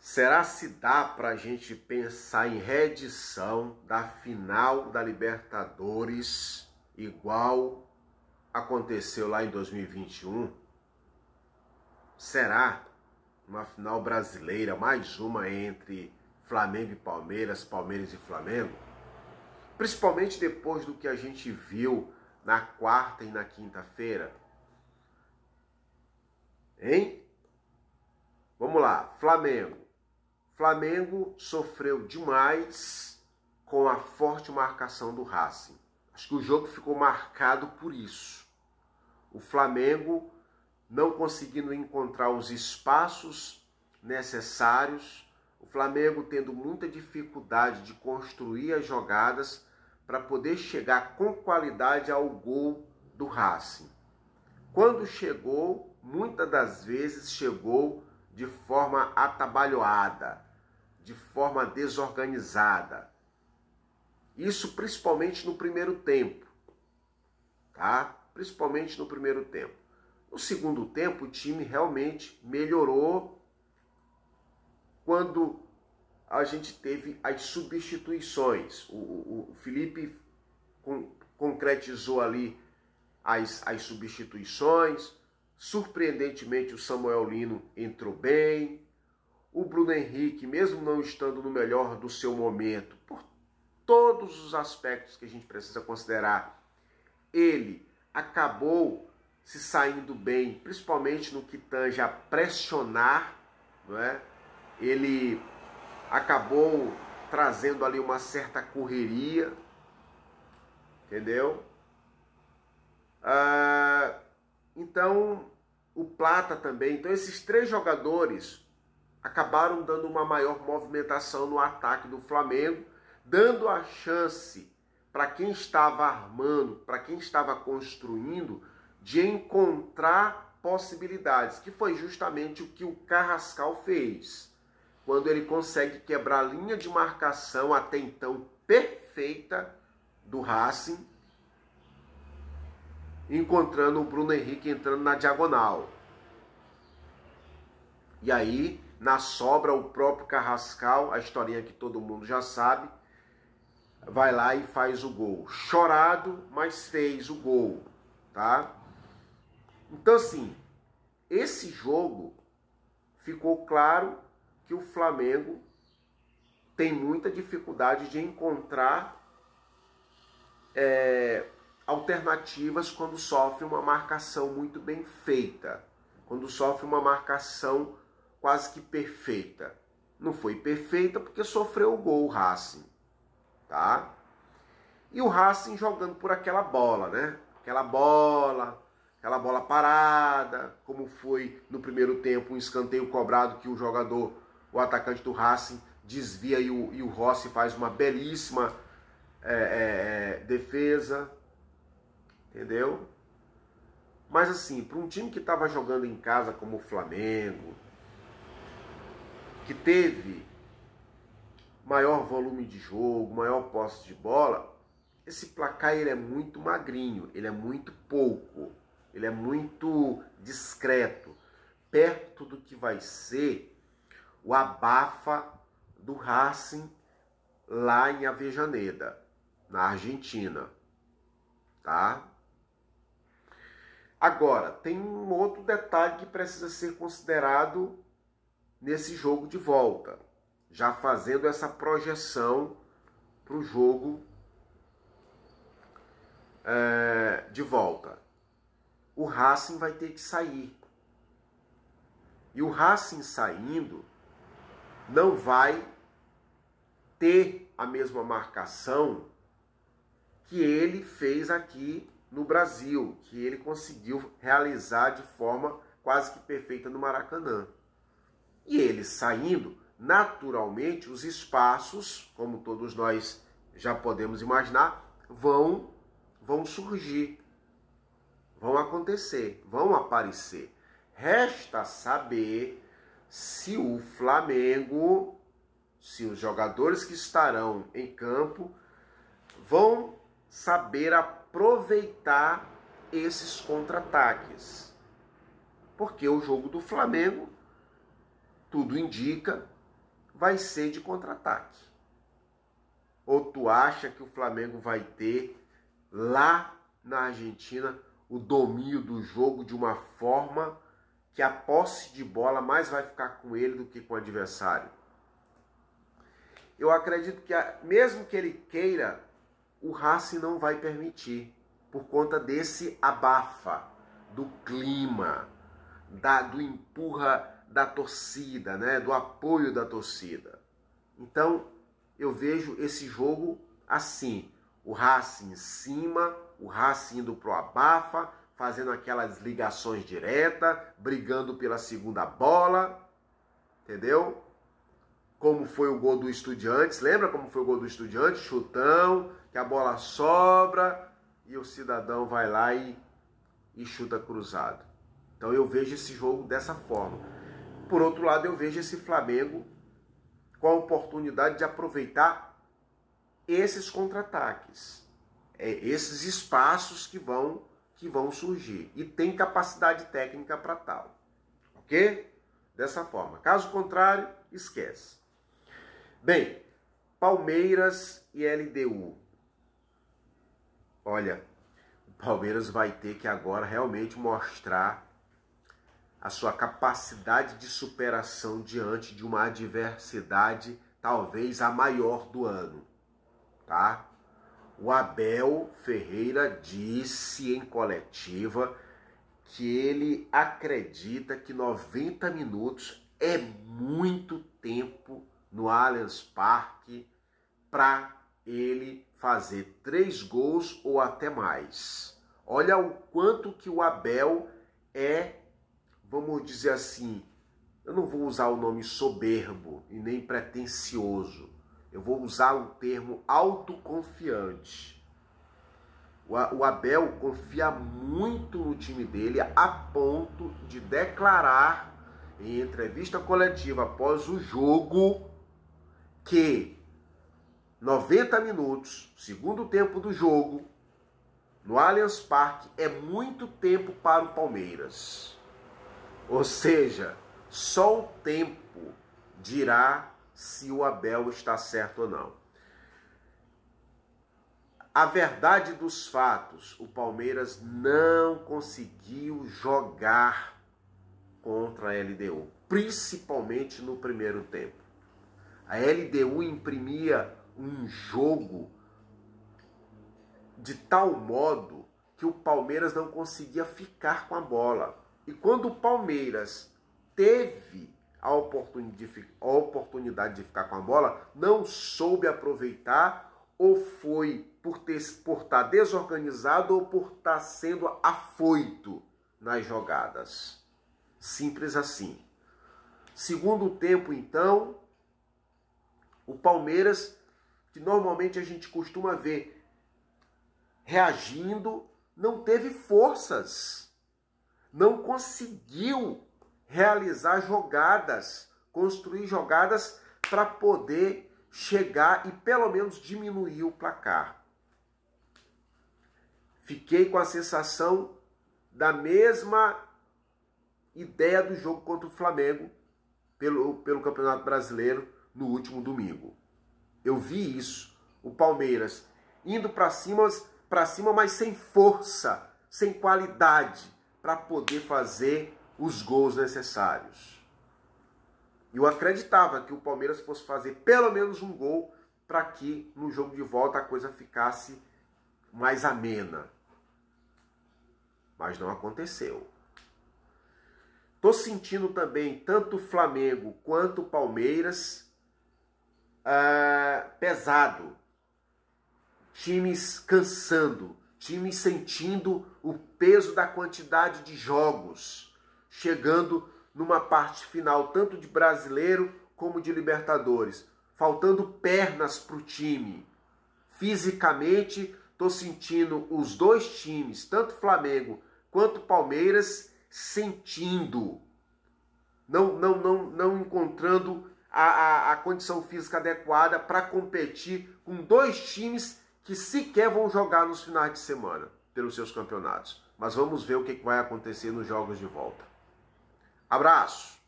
Será se dá para a gente pensar em reedição da final da Libertadores igual aconteceu lá em 2021? Será uma final brasileira, mais uma entre Flamengo e Palmeiras, Palmeiras e Flamengo? Principalmente depois do que a gente viu na quarta e na quinta-feira. Hein? Vamos lá, Flamengo. Flamengo sofreu demais com a forte marcação do Racing. Acho que o jogo ficou marcado por isso. O Flamengo não conseguindo encontrar os espaços necessários, o Flamengo tendo muita dificuldade de construir as jogadas para poder chegar com qualidade ao gol do Racing. Quando chegou, muitas das vezes chegou de forma atabalhoada, de forma desorganizada. Isso principalmente no primeiro tempo, tá? Principalmente no primeiro tempo. No segundo tempo, o time realmente melhorou quando a gente teve as substituições. O Felipe concretizou ali as substituições. Surpreendentemente, o Samuel Lino entrou bem. O Bruno Henrique, mesmo não estando no melhor do seu momento, por todos os aspectos que a gente precisa considerar, ele acabou se saindo bem, principalmente no que tange a pressionar, não é? Ele acabou trazendo ali uma certa correria, entendeu? Então, o Plata também. Então, esses três jogadores acabaram dando uma maior movimentação no ataque do Flamengo, dando a chance para quem estava armando, para quem estava construindo, de encontrar possibilidades, que foi justamente o que o Carrascal fez, quando ele consegue quebrar a linha de marcação até então perfeita do Racing, encontrando o Bruno Henrique entrando na diagonal. E aí, na sobra, o próprio Carrascal, a historinha que todo mundo já sabe, vai lá e faz o gol. Chorado, mas fez o gol, tá? Então, assim, esse jogo ficou claro que o Flamengo tem muita dificuldade de encontrar alternativas quando sofre uma marcação muito bem feita, quando sofre uma marcação quase que perfeita. Não foi perfeita porque sofreu o gol o Racing, tá? E o Racing jogando por aquela bola, né? Aquela bola parada, como foi no primeiro tempo, um escanteio cobrado que o atacante do Racing desvia e o Rossi faz uma belíssima defesa, entendeu? Mas assim, para um time que estava jogando em casa como o Flamengo, que teve maior volume de jogo, maior posse de bola, esse placar ele é muito magrinho, ele é muito pouco, ele é muito discreto, perto do que vai ser o abafa do Racing lá em Avejaneda, na Argentina, tá? Agora, tem um outro detalhe que precisa ser considerado nesse jogo de volta, já fazendo essa projeção para o jogo de volta. O Racing vai ter que sair. E o Racing saindo não vai ter a mesma marcação que ele fez aqui no Brasil, que ele conseguiu realizar de forma quase que perfeita no Maracanã. E ele saindo, naturalmente, os espaços, como todos nós já podemos imaginar, vão surgir, vão acontecer, vão aparecer. Resta saber se o Flamengo, se os jogadores que estarão em campo vão saber aproveitar esses contra-ataques. Porque o jogo do Flamengo, tudo indica vai ser de contra-ataque. Ou tu acha que o Flamengo vai ter lá na Argentina o domínio do jogo de uma forma que a posse de bola mais vai ficar com ele do que com o adversário? Eu acredito que mesmo que ele queira, o Racing não vai permitir, por conta desse abafa, do clima, do empurra da torcida, né? Do apoio da torcida. Então, eu vejo esse jogo assim, o Racing em cima, o Racing indo pro abafa, fazendo aquelas ligações diretas, brigando pela segunda bola, entendeu? Como foi o gol do Estudiantes, lembra como foi o gol do Estudiantes? Chutão, que a bola sobra e o cidadão vai lá e chuta cruzado. Então eu vejo esse jogo dessa forma. Por outro lado, eu vejo esse Flamengo com a oportunidade de aproveitar esses contra-ataques, esses espaços que vão surgir. E tem capacidade técnica para tal. Ok? Dessa forma. Caso contrário, esquece. Bem, Palmeiras e LDU. Olha, o Palmeiras vai ter que agora realmente mostrar a sua capacidade de superação diante de uma adversidade talvez a maior do ano, tá? O Abel Ferreira disse em coletiva que ele acredita que 90 minutos é muito tempo no Allianz Parque para ele fazer 3 gols ou até mais. Olha o quanto que o Abel é, vamos dizer assim, eu não vou usar o nome soberbo e nem pretensioso, eu vou usar o termo autoconfiante. O Abel confia muito no time dele a ponto de declarar em entrevista coletiva após o jogo que 90 minutos, segundo tempo do jogo, no Allianz Parque, é muito tempo para o Palmeiras. Ou seja, só o tempo dirá se o Abel está certo ou não. A verdade dos fatos, o Palmeiras não conseguiu jogar contra a LDU, principalmente no primeiro tempo. A LDU imprimia um jogo de tal modo que o Palmeiras não conseguia ficar com a bola. E quando o Palmeiras teve a oportunidade de ficar com a bola, não soube aproveitar, ou foi por estar desorganizado ou por estar sendo afoito nas jogadas. Simples assim. Segundo tempo, então, o Palmeiras, que normalmente a gente costuma ver reagindo, não teve forças. Não conseguiu realizar jogadas, construir jogadas para poder chegar e pelo menos diminuir o placar. Fiquei com a sensação da mesma ideia do jogo contra o Flamengo pelo Campeonato Brasileiro no último domingo. Eu vi isso, o Palmeiras indo para cima, mas sem força, sem qualidade para poder fazer os gols necessários. Eu acreditava que o Palmeiras fosse fazer pelo menos um gol para que no jogo de volta a coisa ficasse mais amena. Mas não aconteceu. Estou sentindo também tanto o Flamengo quanto o Palmeiras pesado. Times cansando, times sentindo o peso da quantidade de jogos, chegando numa parte final tanto de Brasileiro como de Libertadores, faltando pernas para o time. Fisicamente, estou sentindo os dois times, tanto Flamengo quanto Palmeiras, sentindo, não encontrando a condição física adequada para competir com dois times que sequer vão jogar nos finais de semana pelos seus campeonatos. Mas vamos ver o que vai acontecer nos jogos de volta. Abraço!